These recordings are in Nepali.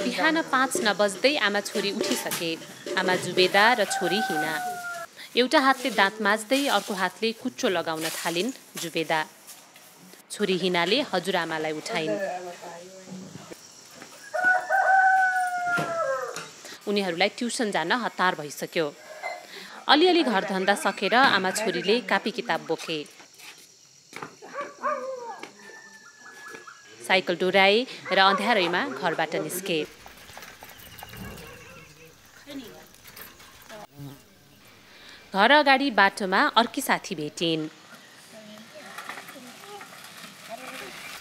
बिहान 5 नबज्दै आमा छोरी उठिसके। आमा जुबेदा र छोरी हिना। एउटा हातले दाँत माझ्दै अर्को हातले कुच्चो लगाउन थालिन् जुबेदा। छोरी हिनाले हजुरआमालाई उठाइन्। उनीहरूलाई ट्युसन जान हतार भइसक्यो। अलिअलि घरधन्दा सकेर आमा छोरीले कापी किताब बोके। साइकल डोराए र अँध्यारैमा घरबाट निस्के। घर अगाडि बाटोमा अर्की साथी भेटिन्।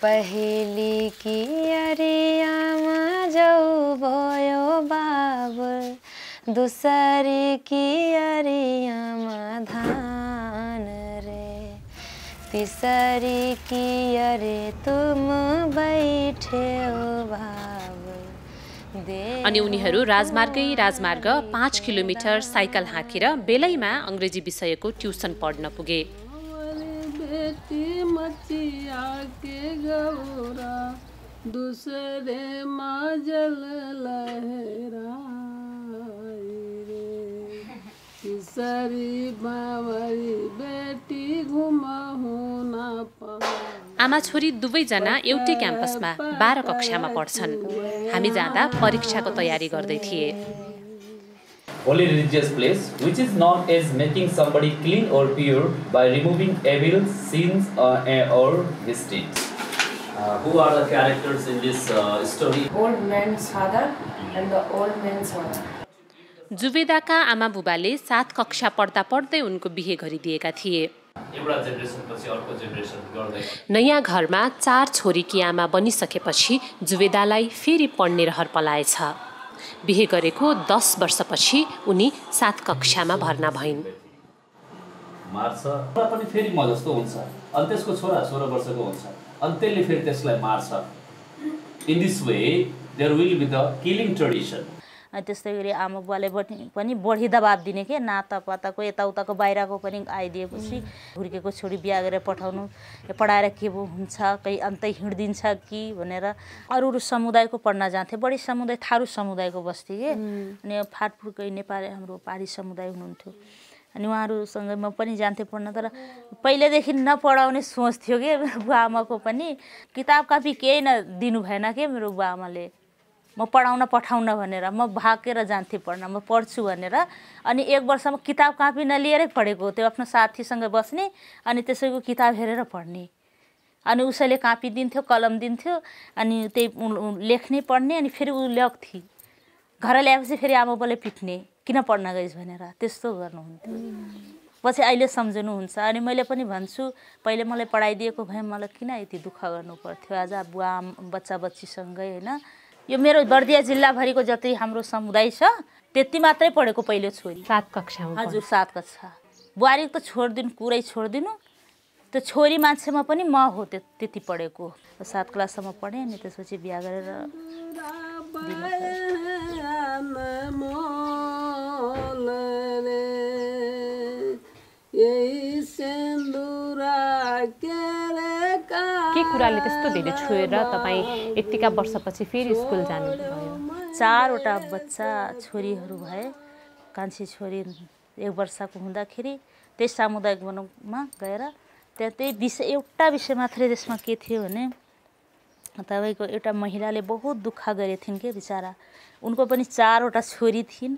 पहेली की अरे आमा जाऊ भयो बाबुल, दूसरी की अरे आमा धान रे, तीसरी की अरे तुम बैठे हो बाबुल। अनि उनीहरू राजमार्गै राजमार्ग 5 किलोमिटर साइकल हाँकेर बेलैमा अंग्रेजी विषयको ट्युसन पढ्न पुगे। आमा छोरी दुवैजना एउटै क्याम्पसमा 12 कक्षामा पढ्छन्। हामी जाँदा परीक्षाको तयारी गर्दै थिए। Holy religious place, which is known as making somebody clean or pure by removing evil, sins or misdeeds. Who are the characters in this story? Old man's father and the old man's mother. जुबेदाका आमा बुबाले 7 कक्षा पढ्दा पढ्दै उनको बिहे गरिदिएका थिए। एउटा जेनेरेसनपछि अर्को जेनेरेसन गर्दै नयाँ घरमा 4 छोरीकी आमा बनिसकेपछि जुबेदालाई फेरि पढ्ने रहर पलाएछ। बिहे गरेको 10 वर्षपछि उनी 7 कक्षामा भर्ना भइन्। मार्छ र पनि फेरि म जस्तो हुन्छ। अनि त्यसको छोरा 16 वर्षको हुन्छ। अनि त्यसले फेरि त्यसलाई मार्छ। In this way there will be the killing tradition. त्यस्तै गरी आमा बुवाले पनि बढी दबाब दिने के नातापाताको यताउताको बाहिरको पनि आइदिएपछि हुर्केको छोरी बिहा गरेर पठाउनु पढाएर के हुन्छ कहीँ अन्तै हिँड्दिन्छ कि भनेर अरू समुदायको पढ्न जान्थे। बढी समुदाय थारू समुदायको बस्थे के। अनि फाटफुटकै नेपाली हाम्रो पहाडी समुदाय हुनुहुन्थ्यो। अनि उहाँहरूसँग म पनि जान्थेँ पढ्न। तर पहिलेदेखि नपढाउने सोच थियो कि मेरो बुवा आमाको पनि। किताब कापी केही दिनु भएन के मेरो बुवा आमाले। म पढाउन पठाउन भनेर म भागेर जान्थेँ पढ्न। म पढ्छु भनेर। अनि 1 वर्षमा किताब कापी नलिएरै पढेको। त्यो आफ्नो साथीसँग बस्ने अनि त्यसैको किताब हेरेर पढ्ने। अनि उसैले कापी दिन्थ्यो कलम दिन्थ्यो अनि त्यही लेख्ने पढ्ने अनि फेरि उ लेख्थे। घर ल्याएपछि फेरि आमा बुबाले पिट्ने किन पढ्न गइस् भनेर त्यस्तो गर्नुहुन्थ्यो। पछि अहिले सम्झनुहुन्छ। अनि मैले पनि भन्छु पहिले मलाई पढाइदिएको भए मलाई किन यति दुःख गर्नु पर्थ्यो आज बुवा बच्चा बच्चीसँगै हैन। यो मेरो बर्दिया जिल्लाभरिको जति हाम्रो समुदाय छ त्यति मात्रै पढेको पहिलो छोरी 7 कक्षामा। हजुर 7 कक्षा। बुहारी त छोड्दिनु पुरै छोड्दिनु। त्यो छोरी मान्छेमा पनि म हो त्यति पढेको। 7 क्लाससम्म पढेँ अनि त्यसपछि बिहा गरेर के कुराले त्यस्तो धेरै छोएर तपाईँ यतिका वर्षपछि फेरि स्कुल जानुभयो? 4वटा बच्चा छोरीहरू भए। कान्छी छोरी 1 वर्षको हुँदाखेरि त्यही सामुदायिक वनमा गएर त्यही विषय एउटा विषय मात्रै त्यसमा के थियो भने तपाईँको एउटा महिलाले बहुत दुःख गरेथिन् के बिचारा। उनको पनि 4वटा छोरी थिइन्।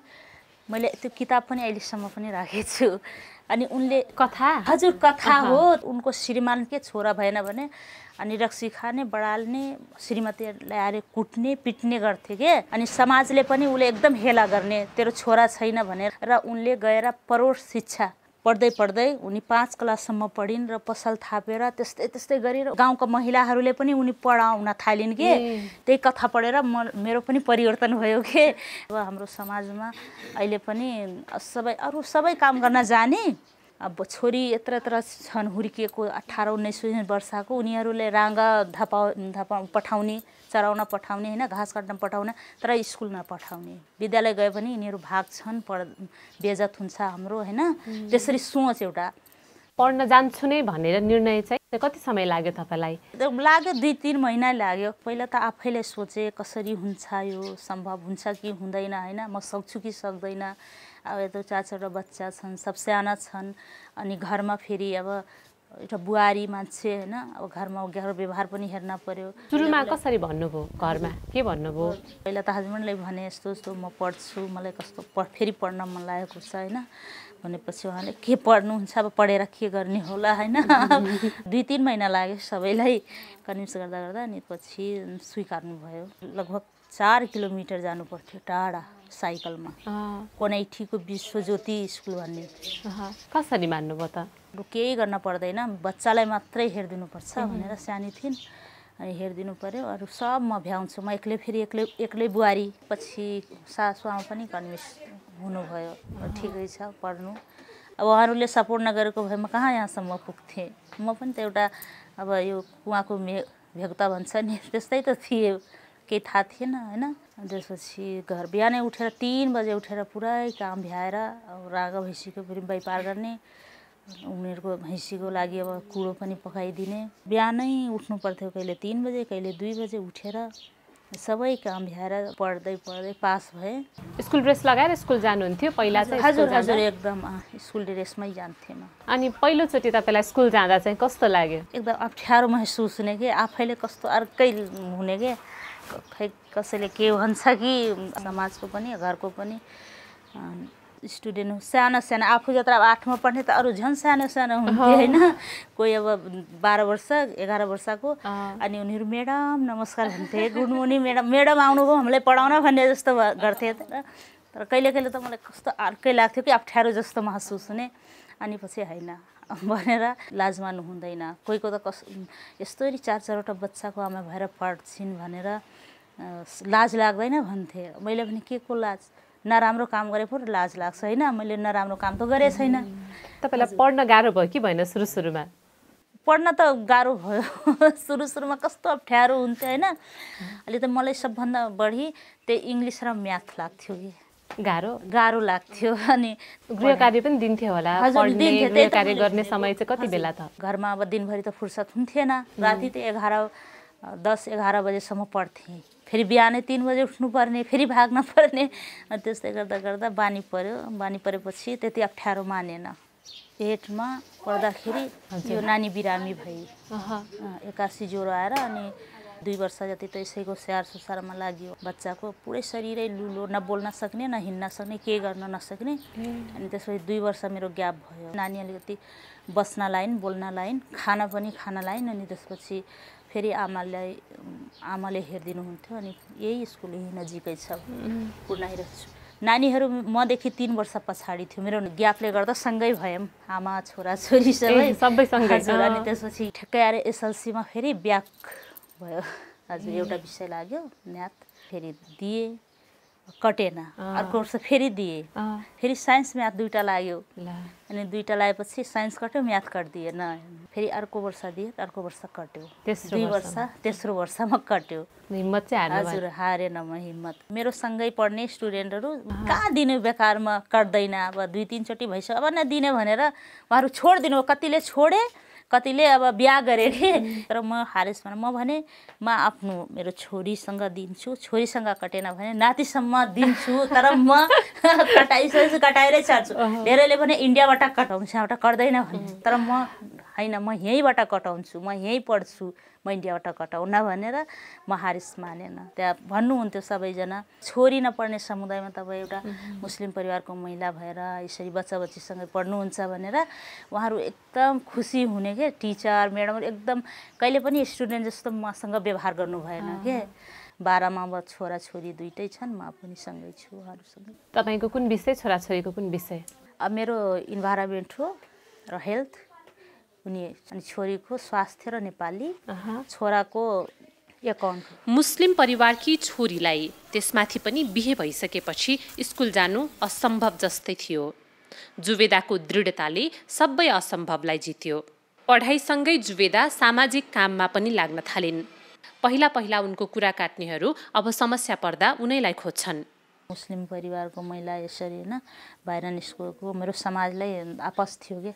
मैले त्यो किताब पनि अहिलेसम्म पनि राखेको छु। अनि उनले कथा हजुर कथा हो। उनको श्रीमान के छोरा भएन भने अनि रक्सी खाने बढाल्ने श्रीमतीलाई आएर कुट्ने पिट्ने गर्थे के। अनि समाजले पनि उले एकदम हेला गर्ने तेरो छोरा छैन भनेर। र उनले गएर परोढ शिक्षा पढ्दै पढ्दै उनी 5 क्लाससम्म पढिन् र पसल थापेर त्यस्तै गरेर गाउँका महिलाहरूले पनि उनी पढाउन थालिन् के। त्यही कथा पढेर मेरो पनि परिवर्तन भयो के। अब हाम्रो समाजमा अहिले पनि सबै काम गर्न जाने। अब छोरी यत्र छन् हुर्किएको 18-19 वर्षको उनीहरूले राँगा पठाउने चराउन पठाउने हैन घाँस काट्न पठाउने तर स्कुल नपठाउने। विद्यालय गए पनि यिनीहरू भाग्छन् बेइज्जत हुन्छ हाम्रो हैन। त्यसरी सोच एउटा पढ्न जान्छु नै भनेर निर्णय चाहिँ कति समय लाग्यो तपाईलाई? लाग्यो 2-3 महिना लाग्यो। पहिला त आफैले सोचे कसरी हुन्छ यो, सम्भव हुन्छ कि हुँदैन हैन, म सक्छु कि सक्दैन। अब यत्रो 4 बच्चा छन्, सब साना छन्, अनि घरमा फेरि अब एउटा बुहारी मान्छे हैन, अब घरमा व्यवहार पनि हेर्न पर्यो। सुरुमा कसरी भन्नुभयो घरमा, के भन्नुभयो? पहिला त हस्बेन्डले भने यस्तो यस्तो म पढ्छु, मलाई कस्तो फेरि पढ्न मन लागेको छ हैन भनेपछि उहाँले के पढ्नुहुन्छ, अब पढेर के गर्ने होला हैन। 2-3 महिना लाग्यो सबैलाई कन्भिन्स गर्दा गर्दा, अनि पछि स्वीकार्नु भयो। लगभग 4 किलोमिटर जानु पर्थ्यो टाढा साइकलमा, कोनैठीको विश्वज्योति स्कुल भन्ने। कसरी मान्नुभयो त? केही गर्न पर्दैन, बच्चालाई मात्रै हेरिदिनुपर्छ भनेर सानी थिइन्, अनि हेरिदिनु पर्यो, अरू सब म भ्याउँछु, म एक्लै बुहारी। पछि सासुआमा पनि कन्भिन्स हुनुभयो, ठिकै छ पढ्नु। अब उहाँहरूले सपोर्ट नगरेको भए म कहाँ यहाँसम्म पुग्थेँ। म पनि त एउटा अब यो कुवाको भेगता भन्छ नि त्यस्तै त थिएँ, केही थाहा थिएन हैन। त्यसपछि घर बिहानै उठेर 3 बजे उठेर पुरै काम भ्याएर रागा भैँसीको फेरि व्यापार गर्ने, उनीहरूको भैँसीको लागि अब कुडो पनि पकाइदिने। बिहानै उठ्नु पर्थ्यो, कहिले 3 बजे कहिले 2 बजे उठेर सबै काम भ्याएर पढ्दै पास भए। स्कुल ड्रेस लगाएर स्कुल जानुहुन्थ्यो पहिला चाहिँ? हजुर एकदम स्कुल ड्रेसमै जान्थेँ म। अनि पहिलोचोटि तपाईँलाई स्कुल जाँदा चाहिँ कस्तो लाग्यो? एकदम अप्ठ्यारो महसुस हुने के, आफैले कस्तो अर्कै हुने के, खै कसैले के भन्छ कि समाजको पनि घरको पनि। स्टुडेन्ट सानो आफू जत्रा 8मा पढ्ने त अरू झन् सानो हुन्थे हैन, कोही अब 12 वर्ष 11 वर्षको, अनि उनीहरू म्याडम नमस्कार भन्थे, गुड मर्निङ म्याडम आउनुभयो हामीलाई पढाउन भन्ने जस्तो गर्थे। तर कहिले त मलाई कस्तो अर्कै लाग्थ्यो कि अप्ठ्यारो जस्तो महसुस हुने। अनि पछि हैन भनेर लाज मान्नु हुँदैन, कोहीको त यस्तरी 4-4वटा बच्चाको आमा भएर पढ्छिन् भनेर लाज लाग्दैन भन्थे। मैले भने के को लाज, नराम्रो काम गरे पो लाज लाग्छ हैन, मैले नराम्रो काम त गरे छैन। तपाईलाई पढ्न गाह्रो भयो कि भएन सुरुमा? पढ्न त गाह्रो भयो, सुरुमा कस्तो अप्ठ्यारो हुन्थ्यो हैन। अहिले त मलाई सबभन्दा बढी त्यही इङ्ग्लिस र म्याथ लाग्थ्यो कि गाह्रो लाग्थ्यो। अनि गृह कार्य पनि दिन्थ्यो होला? पढ्ने गृह कार्य गर्ने समय चाहिँ कति बेला त? घरमा अब दिनभरि त फुर्सद हुन्थेन, राति त 10-11 बजेसम्म पढ्थेँ, फेरि बिहानै 3 बजे उठ्नुपर्ने, फेरि भाग्न पर्ने। त्यस्तै गर्दा बानी परेपछि त्यति अप्ठ्यारो मानेन। पेटमा पढ्दाखेरि यो नानी बिरामी भई 81 ज्वरो आएर अनि 2 वर्ष जति त यसैको स्याहार सुसारमा लाग्यो। बच्चाको पुरै शरीरै लुलो, न बोल्न सक्ने न हिँड्न सक्ने, के गर्न नसक्ने। अनि त्यसपछि 2 वर्ष मेरो ग्याप भयो। नानी अलिकति बस्न लाइन, बोल्न लाइन, खाना लाइन। अनि त्यसपछि फेरि आमाले हेरिदिनुहुन्थ्यो, अनि यही स्कुल यही नजिकै छ पुर्याइरहेको छु। नानीहरू मदेखि 3 वर्ष पछाडि थियो, मेरो ग्यापले गर्दा सँगै भयौँ, आमा छोराछोरी सबै सँगै। अनि त्यसपछि ठ्याक्कै आएर एसएलसीमा फेरि ब्याक भयो। हजुर एउटा विषय लाग्यो म्याथ, फेरि दिए कटेन, अर्को वर्ष फेरि दिए, फेरि साइन्स म्याथ दुईटा लाग्यो। अनि दुईटा लागेपछि साइन्स कट्यो, म्याथ कटिदिएन, फेरि अर्को वर्ष दिए, अर्को वर्ष कट्यो, 2 वर्ष तेस्रो वर्षमा कट्यो। हिम्मत चाहिँ हजुर हारेन म हिम्मत। मेरो सँगै पढ्ने स्टुडेन्टहरू कहाँ दिने बेकारमा कट्दैन, अब 2-3 चोटि भइसक्यो, अब नदिने भनेर उहाँहरू छोडिदिनु। कतिले छोडे, कतिले अब बिहा गरे रे। तर म हारेस भने म आफ्नो मेरो छोरीसँग दिन्छु, छोरीसँग कटेन भने नातिसम्म दिन्छु, तर म कटाएरै छाड्छु। धेरैले भने इन्डियाबाट कटाउँछ, यहाँबाट कट्दैन भने, तर म हैन, म यहीँबाट कटाउँछु, म यहीँ पढ्छु, म इन्डियाबाट कटाउन भनेर म हारिस मानेन। त्यहाँ भन्नुहुन्थ्यो सबैजना, छोरी नपढ्ने समुदायमा तपाईँ एउटा मुस्लिम परिवारको महिला भएर यसरी बच्चाबच्चीसँग पढ्नुहुन्छ भनेर उहाँहरू एकदम खुसी हुने के। टिचर म्याडमहरू एकदम कहिले पनि स्टुडेन्ट जस्तो मसँग व्यवहार गर्नु भएन के। 12मा अब छोराछोरी दुइटै छन्, म पनि सँगै छु उहाँहरूसँग। तपाईँको कुन विषय, छोराछोरीको कुन विषय? अब मेरो इन्भाइरोमेन्ट हो र हेल्थ, अनि छोरीको स्वास्थ्य र नेपाली, छोराको एकाउन्ट। मुस्लिम परिवारकी छोरीलाई त्यसमाथि पनि बिहे भइसकेपछि स्कुल जानु असम्भव जस्तै थियो। जुबेदाको दृढताले सबै असम्भवलाई जित्यो। पढाइसँगै जुबेदा सामाजिक काममा पनि लाग्न थालिन्। पहिला उनको कुरा काट्नेहरू अब समस्या पर्दा उनैलाई खोज्छन्। मुस्लिम परिवारको महिला यसरी हैन बाहिर निस्केको मेरो समाजलाई आपस थियो के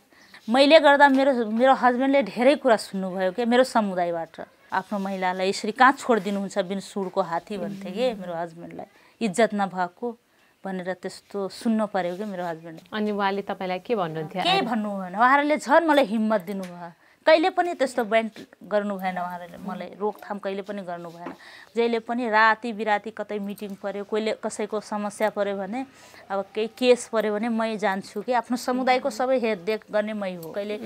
मैले गर्दा मेरो हस्बेन्डले धेरै कुरा सुन्नुभयो के मेरो समुदायबाट आफ्नो महिलालाई यसरी कहाँ छोड्दिनुहुन्छ बिन सुडको हात्ती भन्थे के मेरो हस्बेन्डलाई इज्जत नभएको भनेर त्यस्तो सुन्न पर्यो के मेरो हस्बेन्डले। अनि उहाँले तपाईलाई के भन्नुहुन्थ्यो? के भन्नु भएन उहाँहरूले झन् मलाई हिम्मत दिनुभयो कहिले पनि त्यस्तो बेन्ट गर्नु भएन उहाँहरूले मलाई रोकथाम कहिले पनि गर्नु भएन जहिले पनि राति बिराती कतै मिटिङ पर्यो कोहीले कसैको समस्या पर्यो भने अब केही केस पर्यो भने मै जान्छु कि आफ्नो समुदायको सबै हेरदेख गर्ने मै हो कहिले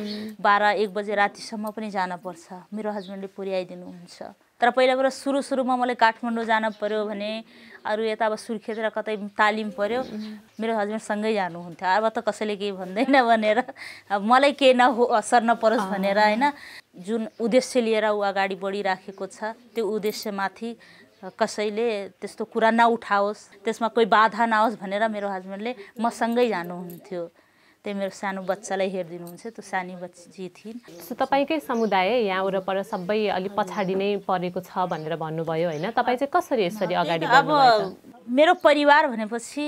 12-1 बजे रातिसम्म पनि जान पर्छ मेरो हस्बेन्डले पुर्याइदिनुहुन्छ तर पहिला सुरुमा मलाई काठमाडौँ जान पर्यो भने अरू यता अब सुर्खेत र कतै तालिम पर्यो मेरो हस्बेन्ड सँगै जानुहुन्थ्यो अब त कसैले केही भन्दैन भनेर अब मलाई केही असर नपरोस् भनेर हैन जुन उद्देश्य लिएर उ अगाडि बढिराखेको छ त्यो उद्देश्यमाथि कसैले त्यस्तो कुरा नउठाओस् त्यसमा कोही बाधा नआओस् भनेर मेरो हस्बेन्डले म सँगै जानुहुन्थ्यो त्यही मेरो सानो बच्चालाई हेर्दिनुहुन्छ त्यो सानी बच्ची थिइन्। सो तपाईकै समुदाय यहाँ वरपर सबै अलि पछाडि नै परेको छ भनेर भन्नुभयो हैन तपाई चाहिँ कसरी यसरी अगाडि बढ्नुभयो? अब मेरो परिवार भनेपछि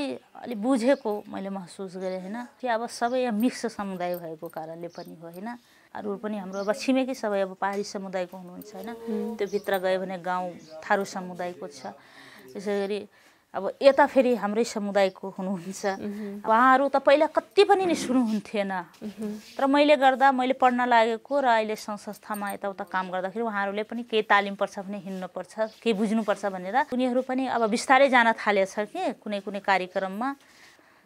अलि बुझेको मैले महसुस गरेँ हैन कि अब सबै यहाँ मिक्स समुदाय भएको कारणले पनि हो हैन अरू पनि हाम्रो अब छिमेकी सबै अब पहाडी समुदायको हुनुहुन्छ हैन त्यो भित्र गयो भने गाउँ थारू समुदायको छ यसैगरी अब यता फेरि हाम्रै समुदायको हुनुहुन्छ उहाँहरू त पहिला कति पनि नि सुन्नुहुन्थेन तर मैले पढ्न लागेको र अहिले संस्थामा यताउता काम गर्दाखेरि उहाँहरूले पनि केही तालिम पर्छ भने हिँड्नुपर्छ केही बुझ्नुपर्छ भनेर उनीहरू पनि अब बिस्तारै जान थालेछ कि कुनै कार्यक्रममा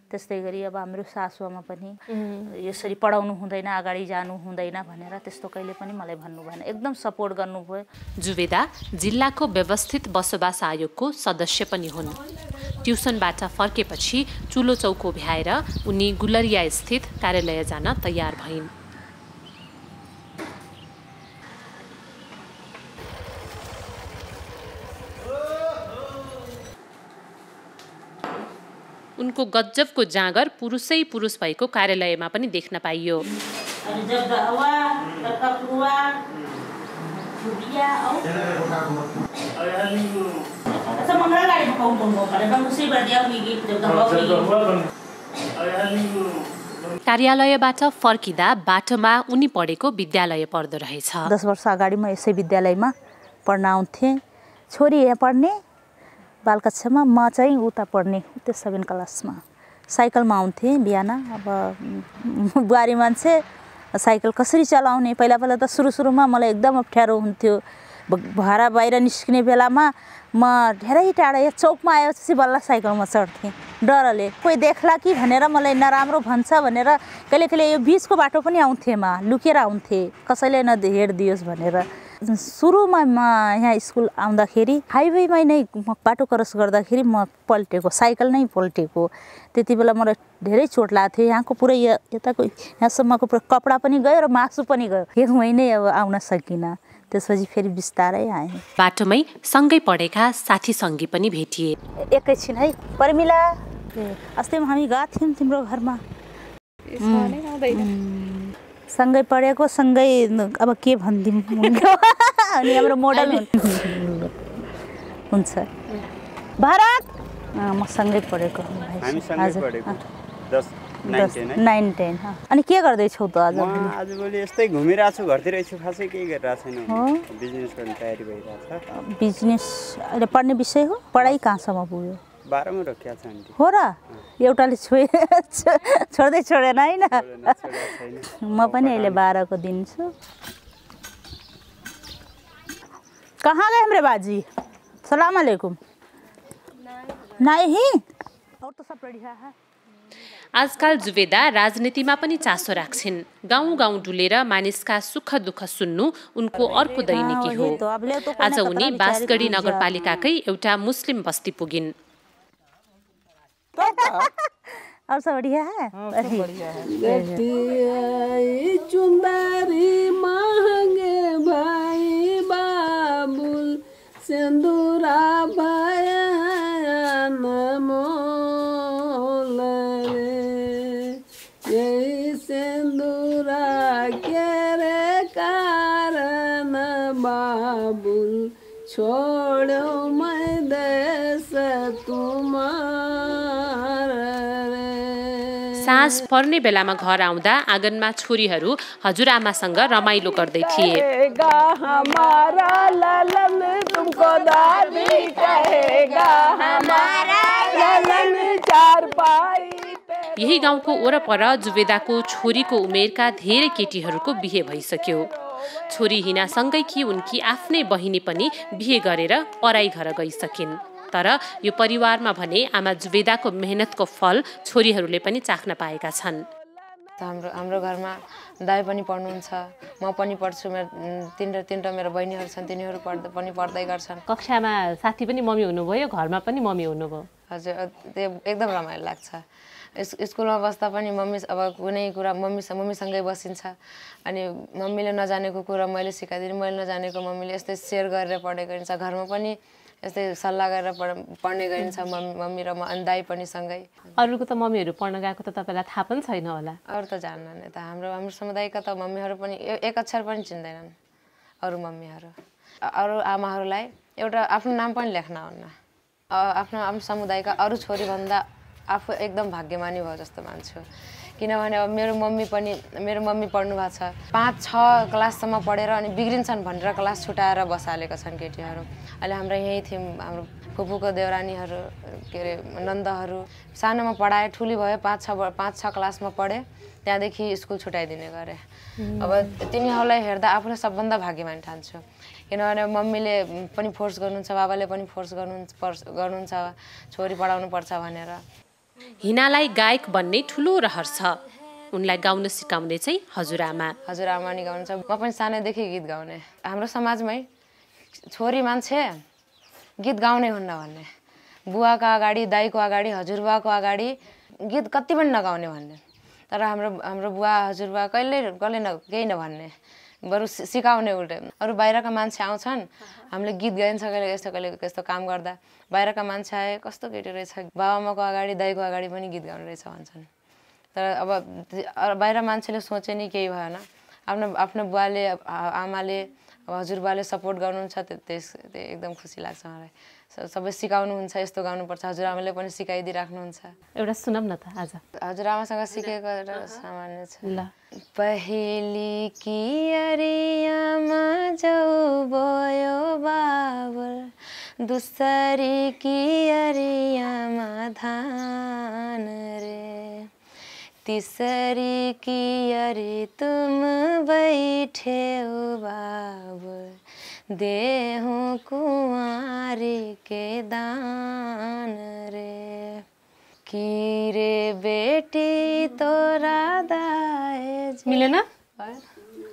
त्यस्तै गरी अब हाम्रो सासुआमा पनि यसरी पढाउनु हुँदैन अगाडि जानु हुँदैन भनेर त्यस्तो कहिले पनि मलाई भन्नु भएन एकदम सपोर्ट गर्नुभयो। जुबेदा जिल्लाको व्यवस्थित बसोबास आयोगको सदस्य पनि हुन्। ट्युसनबाट फर्केपछि चुलो चौको भ्याएर उनी गुलरिया स्थित कार्यालय जान तयार भइन्। उनको गज्जबको जाँगर पुरुष भएको कार्यालयमा पनि देख्न पाइयो। कार्यालयबाट फर्किँदा बाटोमा उनी पढेको विद्यालय पर्दो रहेछ। 10 वर्ष अगाडि म यसै विद्यालयमा पढ्न आउँथेँ छोरी यहाँ पढ्ने बालकक्षामा म चाहिँ उता पढ्ने त्यो 7 क्लासमा साइकलमा आउँथेँ बिहान अब बुहारी मान्छे साइकल कसरी चलाउने पहिला त सुरुमा मलाई एकदम अप्ठ्यारो हुन्थ्यो भाडा बाहिर निस्किने बेलामा म धेरै टाढा यो चौकमा आएपछि बल्ल साइकलमा चढ्थेँ डरले कोही देख्ला कि भनेर मलाई नराम्रो भन्छ भनेर कहिले यो बिचको बाटो पनि आउँथेँ म लुकेर आउँथेँ कसैले नहेर्दियोस् भनेर। सुरुमा म यहाँ स्कुल आउँदाखेरि हाइवेमा नै बाटो क्रस गर्दाखेरि म पल्टेको साइकल नै पल्टेको त्यति बेला मलाई धेरै चोट लागेको थियो यहाँको पुरै यताको यहाँसम्मको पुरै कपडा पनि गयो र मासु पनि गयो यहीँ नै अब आउन सकिनँ त्यसपछि फेरि बिस्तारै आएँ। बाटोमै सँगै पढेका साथी सङ्गी पनि भेटिए। एकैछिन है परमिला अस्ति हामी गएको थियौँ तिम्रो घरमा सँगै पढेको सँगै अब के भनिदिउँ अनि हाम्रो मोडल हुन्छ भारत म सँगै पढेको हजुर 9-10 अनि के गर्दैछौ त आजभोलि यस्तै घुमिरहेको छु घरतिर छु खासै केही गरिरहेको छैन बिजनेस गर्ने तयारी भइरहेछ। बिजनेस अहिले पढ्ने विषय हो पढाइ कहाँसम्म पुग्यो? 12मा रोकिया छ आन्टी हो र एउटाले छोड्दै छोडेन हैन म पनि अहिले 12 को दिन छु। कहाँ गए हमरे बाजी? सलाम अलैकुम। नहीं और तो सब बढ़िया है। आजकल जुबेदा राजनीतिमा पनि चासो राख्छिन्। गाउँ डुलेर मानिसका सुख दुःख सुन्नु उनको अर्को दैनिकी हो। आज उनी बासगढी नगरपालिकाकै एउटा मुस्लिम बस्ती पुगिन्। और सब बढ़िया है? बढ़िया है। चुंदारी महंगे भाई बाबुल सिंदूरा बयान मोल रे यही सिंदूरा के रे कारण बाबुल छोड़ो मैं देश तुम्हारा साँझ पर्ने बेलामा घर आउँदा आँगनमा छोरीहरू हजुरआमासँग रमाइलो गर्दै थिए। यही गाउँको वरपर जुबेदाको छोरीको उमेरका धेरै केटीहरूको बिहे भइसक्यो। छोरी हिनासँगै कि उनकी आफ्नै बहिनी पनि बिहे गरेर पराई घर गइसकिन्। तर यो परिवारमा भने आमा जुबेदाको मेहनतको फल छोरीहरूले पनि चाख्न पाएका छन्। हाम्रो घरमा दाइ पनि पढ्नुहुन्छ, म पनि पढ्छु, मेरो तीनटा मेरो बहिनीहरू छन्, तिनीहरू पनि पढ्दै गर्छन्। कक्षामा साथी पनि मम्मी हुनुभयो, घरमा पनि मम्मी हुनुभयो। हजुर, त्यो एकदम रमाइलो लाग्छ। स्कुलमा बस्दा पनि मम्मी अब कुनै कुरा मम्मीसँगै बसिन्छ अनि मम्मीले नजानेको कुरा मैले सिकाइदिनु, मैले नजानेको मम्मीले यस्तै सेयर गरेर पढ्ने गरिन्छ। घरमा पनि यस्तै सल्लाह गरेर पढ्ने गरिन्छ मम्मी र म, अनि दाइ पनि सँगै। अरूको त मम्मीहरू पढ्न गएको त तपाईँलाई थाहा पनि छैन होला? अरू त जान्दैन त, हाम्रो समुदायका त मम्मीहरू पनि एक अक्षर पनि चिन्दैनन्। अरू मम्मीहरू, अरू आमाहरूलाई एउटा आफ्नो नाम पनि लेख्न हुन्न। आफ्नो समुदायका अरू छोरीभन्दा आफू एकदम भाग्यमानी भयो जस्तो मान्छु। किनभने अब मेरो मम्मी पढ्नु भएको छ, 5-6 क्लाससम्म पढेर अनि बिग्रिन्छन् भनेर क्लास छुटाएर बसालेका छन् केटीहरू। अहिले हाम्रो यहीँ थियौँ, हाम्रो फुपूको देउरानीहरू के अरे नन्दहरू सानोमा पढाए, ठुली भयो, 5-6 क्लासमा पढे, त्यहाँदेखि स्कुल छुटाइदिने गरे। अब तिनीहरूलाई हेर्दा आफूलाई सबभन्दा भाग्यमानी ठान्छु। किनभने मम्मीले पनि फोर्स गर्नुहुन्छ, बाबाले पनि फोर्स गर्नुहुन्छ छोरी पढाउनुपर्छ भनेर। हिनालाई गायक बन्ने ठुलो रहर छ। उनलाई गाउन सिकाउने चाहिँ हजुरआमा नि गाउनुहुन्छ। म पनि सानैदेखि गीत गाउने। हाम्रो समाजमै छोरी मान्छे गीत गाउने हुन्न भन्ने, बुवाको अगाडि, दाइको अगाडि, हजुरबुवाको अगाडि गीत कति पनि नगाउने भन्ने। तर हाम्रो बुवा हजुरबुवा कहिले केही नभन्ने, बरु सिकाउने उल्टे। अरू बाहिरका मान्छे आउँछन्, हामीले गीत गाइन्छ कहिले यस्तो काम गर्दा, बाहिरका मान्छे आए कस्तो केटी रहेछ, बाबाआमाको अगाडि दाइको अगाडि पनि गीत गाउने रहेछ भन्छन्। तर अब बाहिर मान्छेले सोचे नि केही भएन। आफ्नो बुवाले, आमाले, हजुरबुवाले सपोर्ट गर्नुहुन्छ, त्यो एकदम खुसी लाग्छ मलाई। सबै सिकाउनुहुन्छ, यस्तो गाउनुपर्छ, हजुरआमाले पनि सिकाइदिइराख्नुहुन्छ। एउटा सुनौँ न त आज। हजुरआमासँग सिकेको एउटा सामान्य छ। ल, पहेली की अरियामा जाऊ भयो बाबुल, दूसरी की अरियामा धान रे, तीसरी की अरे तुम बैठे हो बाबुल, देहूं कुंवारी के दान रे, की रे बेटी तोरा दाए। मिलेन?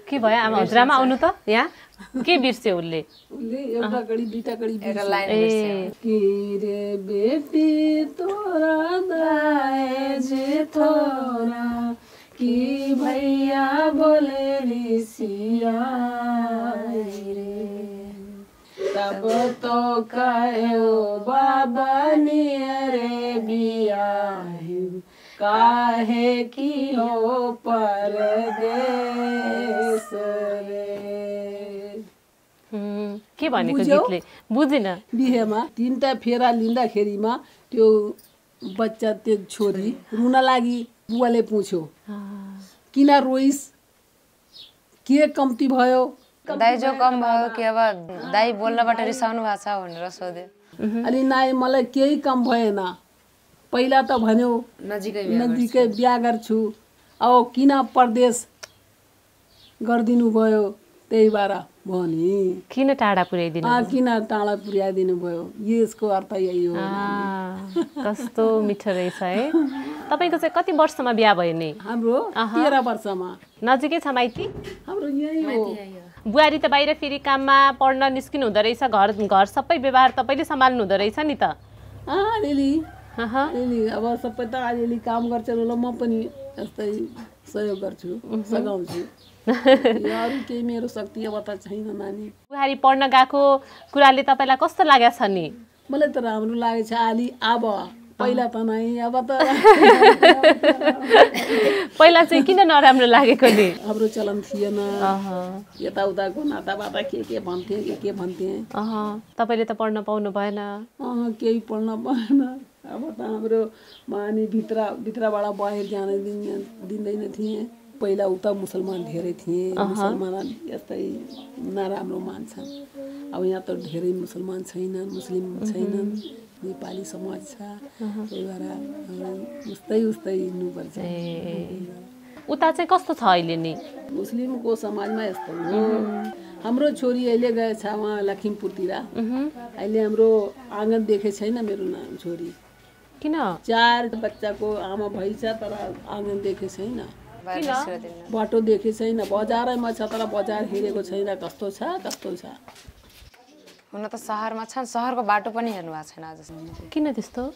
के भयो आमा हजुरआमा आउनु त यहाँ? के बिर्स्यो उसले? एउटा कडी दुईटा कडी की रे बेटी तोरा दाए जे थोरा, की भैया बोले ऋषिया रे, तब तो कहो बाबा नियरे बिया, काहे की हो परदेश रे। के भनेको गीतले? बुझिन। बिहेमा 3टा फेरा लिँदाखेरिमा त्यो बच्चा, त्यो छोरी रुन लागि। बुवाले पुछ्यो, किन रोइस, के कम्ती भयो? दाइ जो कम भयो कि अब दाइ बोल्नबाट रिसाउनु भएको छ भनेर सोध्यो। अलि नाइ मलाई केही कम भएन, पहिला त भन्यो नजिकै बिहा गर्छु, अब किन परदेश गरिदिनु भयो, त्यही भएर भने। किन टाढा पुर्याइदिनु? किन टाढा पुर्याइदिनु भयो, यसको अर्थ यही हो। कस्तो मिठो रहेछ है। तपाईँको चाहिँ कति वर्षमा बिहा भयो नि? हाम्रो 13 वर्षमा। नजिकै छ माइती? हाम्रो यही हो। बुहारी त बाहिर फेरि काममा पढ्न निस्किनु हुँदो रहेछ, घर सबै व्यवहार तपाईँले सम्हाल्नु हुँदो रहेछ नि त? अलिअलि अब सबै त अलिअलि काम गर्छन् होला, म पनि यस्तै सहयोग गर्छु, सघाउँछु। अरू केही मेरो शक्ति अब त छैन नानी। बुहारी पढ्न गएको कुराले तपाईँलाई कस्तो लागेको छ नि? मलाई त राम्रो लागेको छ अलि। अब पहिला त नै, अब त पहिला चाहिँ किन नराम्रो लागेको नि? हाम्रो चलन थिएन, यताउताको नाताबाता के भन्थे, के भन्थे। तपाईँले त पढ्न पाउनु भएन? केही पढ्न पाएन। अब त हाम्रो मानी भित्रबाट बाहिर जान दिँदैन थिए। पहिला उता मुसलमान धेरै थिए, मुसलमान यस्तै नराम्रो मान्छन्। अब यहाँ त धेरै मुसलमान छैनन्, मुस्लिम छैनन्, नेपाली समाज छ। त्यही भएर उस्तै हिँड्नुपर्छ। उता चाहिँ कस्तो छ अहिले नि? मुस्लिमको समाजमा यस्तो हो। हाम्रो छोरी अहिले गएछ उहाँ लखिमपुरतिर। अहिले हाम्रो आँगन देखे छैन मेरो छोरी। किन? 4 बच्चाको आमा भइछ तर आँगन देखे छैन, बाटो देखे छैन। बजारैमा छ तर बजार हेरेको छैन। कस्तो छ। हुन त सहरमा छन्, सहरको बाटो पनि हेर्नु भएको छैन आजसम्म। किन त्यस्तो?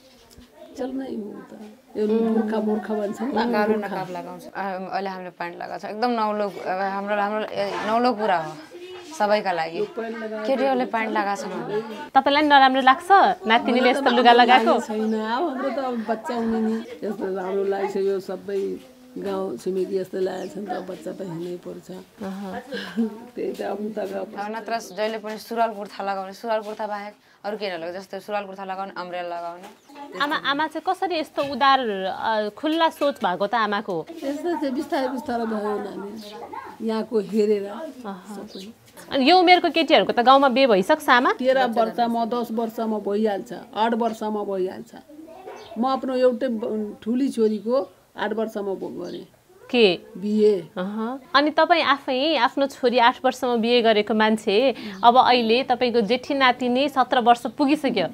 चल्नै हो त। यो मूर्खा भन्छन् नि, गाह्रो नकाब लगाउँछ। अहिले हामीले प्यान्ट लगाएको छ, एकदम हाम्रो नौलो कुरा हो सबैका लागि। केटीहरूले प्यान्ट लगाएको छ। तपाईँलाई नराम्रो लाग्छ नातिनीले यस्तो लुगा लगाएको? छैन, हाम्रो त अब बच्चा हुने नि यस्तो राम्रो लाग्छ। यो सबै गाउँ छिमेकी यस्तो लागेको छ नि त, बच्चा त हिँड्नै पर्छ। त्यही त अब नत्र जहिले पनि सुरुवाल कुर्ता लगाउने, सुरुवाल कुर्ता बाहेक अरू केही नलगाउने। जस्तो सुरुवाल कुर्ता लगाउने, अम्ब्रेला लगाउने। आमा चाहिँ कसरी यस्तो उदार खुल्ला सोच भएको त आमाको? त्यस्तो चाहिँ बिस्तारै भयो नानी, यहाँको हेरेर सबै। अनि यो उमेरको केटीहरूको त गाउँमा बिहे भइसक्छ आमा? 13 वर्षमा 10 वर्षमा भइहाल्छ, 8 वर्षमा भइहाल्छ। म आफ्नो एउटै ठुली छोरीको 8 वर्षमा गरेँ के बिहे। अनि तपाईँ आफै आफ्नो छोरी 8 वर्षमा बिहे गरेको मान्छे, अब अहिले तपाईँको जेठी नातिनी 17 वर्ष पुगिसक्यो,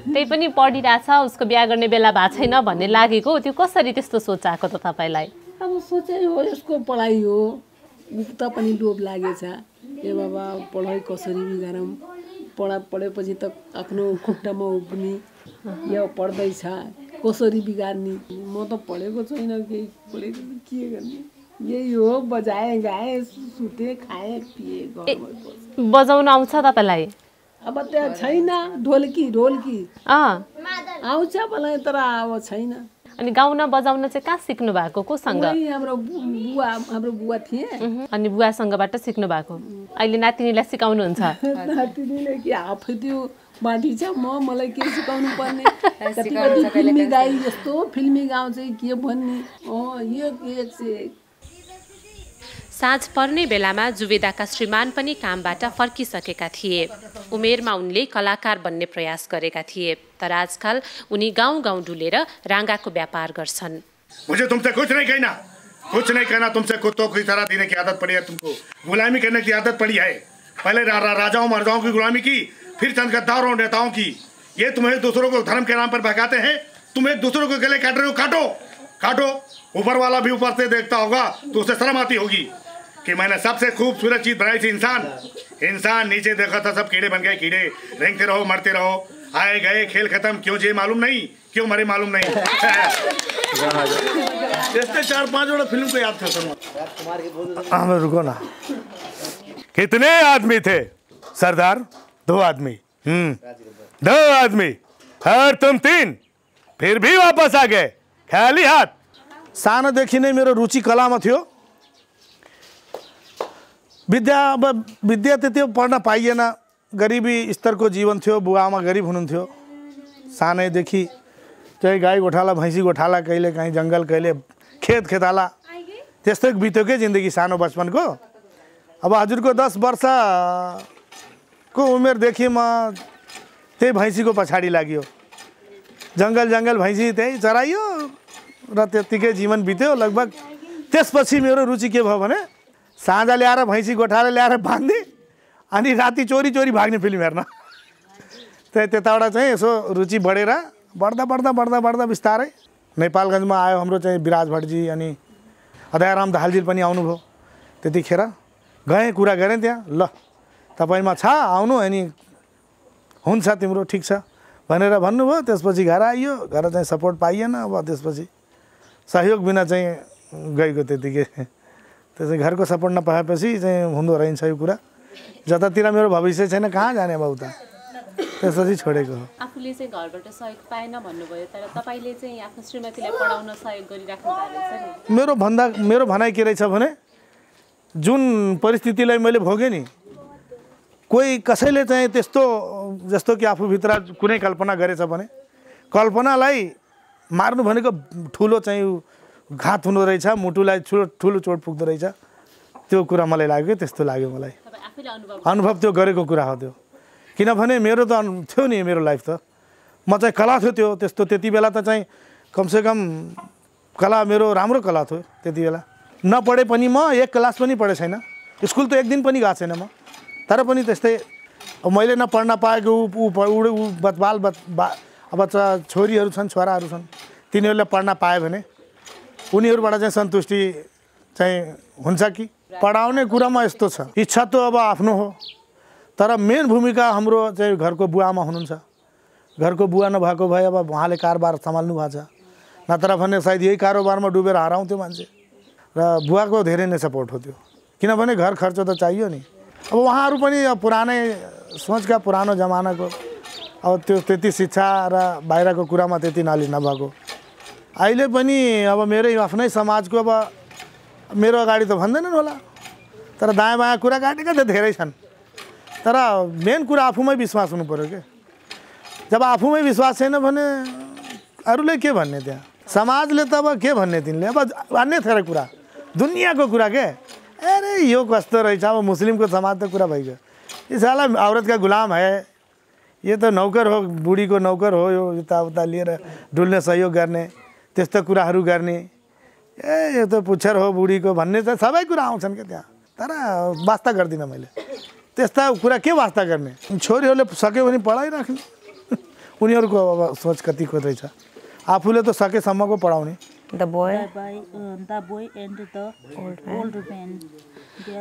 त्यही पनि पढिरहेछ, उसको बिहा गर्ने बेला भएको छैन भन्ने लागेको, त्यो कसरी त्यस्तो सोच आएको त तपाईँलाई? अब सोचै हो, यसको पढाइ हो, उता पनि लोभ लागेछ। ए बाबा पढाइ कसरी बिगारौँ, पढेपछि त आफ्नो खुट्टामा उभिने, यो पढ्दैछ कसरी बिगार्ने। म त पढेको छैन, केही पढेको के गर्ने। यही हो, बजाएँ गाएँ, सुते खाएँ पिएँ। बजाउन आउँछ तपाईँलाई? अब त्यहाँ छैन, ढोलकी आउँछ मलाई तर अब छैन। अनि गाउन बजाउन चाहिँ कहाँ सिक्नु भएको, कोसँग? हाम्रो बुवा थिए। अनि बुवासँगबाट सिक्नु भएको? अहिले नातिनीलाई सिकाउनुहुन्छ? नातिनीले के आफै त्यो बाँधी छ, मलाई के सिकाउनु पर्ने। कति फिल्मी गाई जस्तो फिल्मी गाउँ चाहिँ के भन्ने। यो साँझ पर्ने बेलामा जुबेदाका श्रीमान पनि कामबाट फर्किसकेका थिए। उमेरमा उनले कलाकार बन्ने प्रयास गरेका थिए, तर आजकल उनी गाउँ डुलेर राँगाको व्यापार गर्छन्। मुझे तुमसे कुछ नहीं कहना, तुमसे कुत्तों की तरह देने की आदत पड़ी है, तुमको गुलामी करने की आदत पड़ी है। पहले राजाओं महाराजाओं की गुलामी की, फिर चंद गद्दारों नेताओं की। ये तुम्हें दूसरों को धर्म के नाम पर बहकाते हैं, तुम एक दूसरों को गले काट रहे हो। काटो। ऊपर वाला भी ऊपर से देखता होगा तो उसे शर्म आती होगी कि मैंने सबसे खूबसूरत चीज बनाई थी, इंसान नीचे देखा था सब कीड़े बन गए। कीड़े रेंगते रहो, मरते रहो, आए गए, खेल खत्म। क्यों जे मालूम नहीं, क्यों मरे मालूम नहीं। ऐसे 4-5 फिल्म को याद था। रुको ना, कितने आदमी थे सरदार? 2 आदमी। 2 आदमी और तुम 3, फिर भी वापस आ गए खाली हाथ। सानोदेखि नै मेरो रुचि कलामा थियो। विद्या त्यति पढ्न पाइएन, गरिबी स्तरको जीवन थियो, बुवाआमा गरिब हुनुहुन्थ्यो। सानैदेखि चाहिँ गाई गोठाला, भैँसी गोठाला, कहिले काहीँ जङ्गल, कहिले खेताला, त्यस्तै बित्यो के जिन्दगी सानो बचपनको। अब हजुरको 10 वर्षको उमेरदेखि म त्यही भैँसीको पछाडि लाग्यो। जङ्गल भैँसी त्यही चराइयो र त्यत्तिकै जीवन बित्यो लगभग। त्यसपछि मेरो रुचि के भयो भने साँझ ल्याएर भैँसी गोठाएर ल्याएर बाँध्ने, अनि राति चोरी भाग्ने फिल्म हेर्न। त्यताबाट चाहिँ यसो रुचि बढ्दा बिस्तारै नेपालगञ्जमा आयो हाम्रो चाहिँ विराज भट्टजी, अनि अदयाराम दाहालजी पनि आउनुभयो। त्यतिखेर गएँ, कुरा गरेँ त्यहाँ, ल तपाईँमा छ आउनु, अनि हुन्छ तिम्रो ठिक छ भनेर भन्नुभयो। त्यसपछि घर आइयो, घर चाहिँ सपोर्ट पाइएन। अब त्यसपछि सहयोग बिना चाहिँ गएको त्यतिकै। त्यसै घरको सपोर्ट नपाएपछि चाहिँ हुँदो रहेछ यो कुरा। जतातिर मेरो भविष्य छैन, कहाँ जाने अब उता, त्यसपछि छोडेको हो। आफूले चाहिँ घरबाट सहयोग पाएन भन्नुभयो, तर तपाईँले चाहिँ आफ्नो श्रीमतीलाई पढाउन सहयोग गरिराख्नु भएको छ नि। मेरो भनाइ के रहेछ भने, जुन परिस्थितिलाई मैले भोगेँ नि, कोही कसैले चाहिँ त्यस्तो जस्तो कि आफूभित्र कुनै कल्पना गरेछ भने कल्पनालाई मार्नु भनेको ठुलो चाहिँ घात हुँदो रहेछ, मुटुलाई ठुलो चोट पुग्दो रहेछ, त्यो कुरा मलाई लाग्यो। त्यस्तो लाग्यो मलाई, अनुभव त्यो गरेको कुरा हो त्यो। किनभने मेरो त थियो नि मेरो लाइफ त, म चाहिँ कला थियो त्यो त्यस्तो। त्यति बेला त चाहिँ कमसेकम कला मेरो राम्रो कला थियो त्यति बेला। नपढे पनि म एक क्लास पनि पढे छैन, स्कुल त एक दिन पनि गएको छैन म। तर पनि त्यस्तै मैले नपढ्न पाएको बच्चा छोरीहरू छन्, छोराहरू छन्, तिनीहरूले पढ्न पायो भने उनीहरूबाट चाहिँ सन्तुष्टि चाहिँ हुन्छ कि। पढाउने कुरामा यस्तो छ, इच्छा त अब आफ्नो हो, तर मेन भूमिका हाम्रो चाहिँ घरको बुवामा हुनुहुन्छ। घरको बुवा नभएको भए अब उहाँले कारोबार सम्हाल्नु भएको छ, नत्र भने सायद यही कारोबारमा डुबेर हराउँथ्यो मान्छे। र बुवाको धेरै नै सपोर्ट हो त्यो, किनभने घर खर्च त चाहियो नि। अब उहाँहरू पनि पुरानै सोचका, पुरानो जमानाको, अब त्यो त्यति शिक्षा र बाहिरको कुरामा त्यति नलेज नभएको। अहिले पनि अब मेरै आफ्नै समाजको, अब मेरो अगाडि त भन्दैनन् होला, तर दायाँ बायाँ कुरा काटेका त धेरै छन्। तर मेन कुरा आफूमै विश्वास हुनु पर्यो के। जब आफूमै विश्वास छैन भने अरूले के भन्ने, त्यहाँ समाजले त अब के भन्ने, तिनले अब अन्य थोरै कुरा, दुनियाँको कुरा के। अरे यो कस्तो रहेछ, अब मुस्लिमको समाज त कुरा भइगयो, ये साला औरत का गुलाम है, ये तो नौकर हो, बुढी को नौकर हो, यो यताउता लिएर डुल्ने सहयोग गर्ने, त्यस्तो कुराहरू गर्ने। यो त पुच्छर हो बुढीको भन्ने त सबै कुरा आउँछन् क्या त्यहाँ। तर वास्ता गर्दिनँ मैले त्यस्ता कुरा, के वास्ता गर्ने। छोरीहरूले सक्यो भने पढाइराख्ने, उनीहरूको अब सोच कतिको रहेछ। आफूले त सकेसम्मको पढाउने।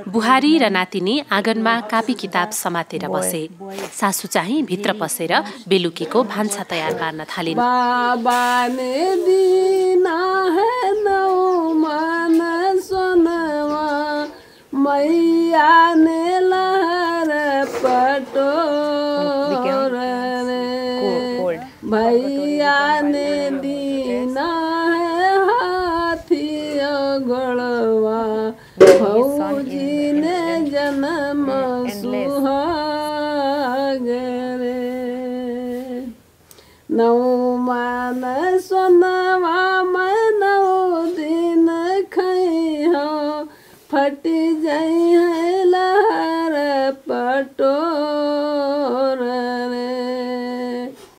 बुहारी र नातिनी आँगनमा कापी किताब समातेर बसे। सासू चाहिँ भित्र पसेर बेलुकीको भान्सा तयार पार्न थालिन्। बाबा ने दीना है नौ मन सोनवा, मैया ने लहर पटोर रे, भैया ने दीना है हाथी गड़वा, भौजी ने जन्म सुहाग रे। नौ मान सोनवा मैं 9 दिन खई हो, फटी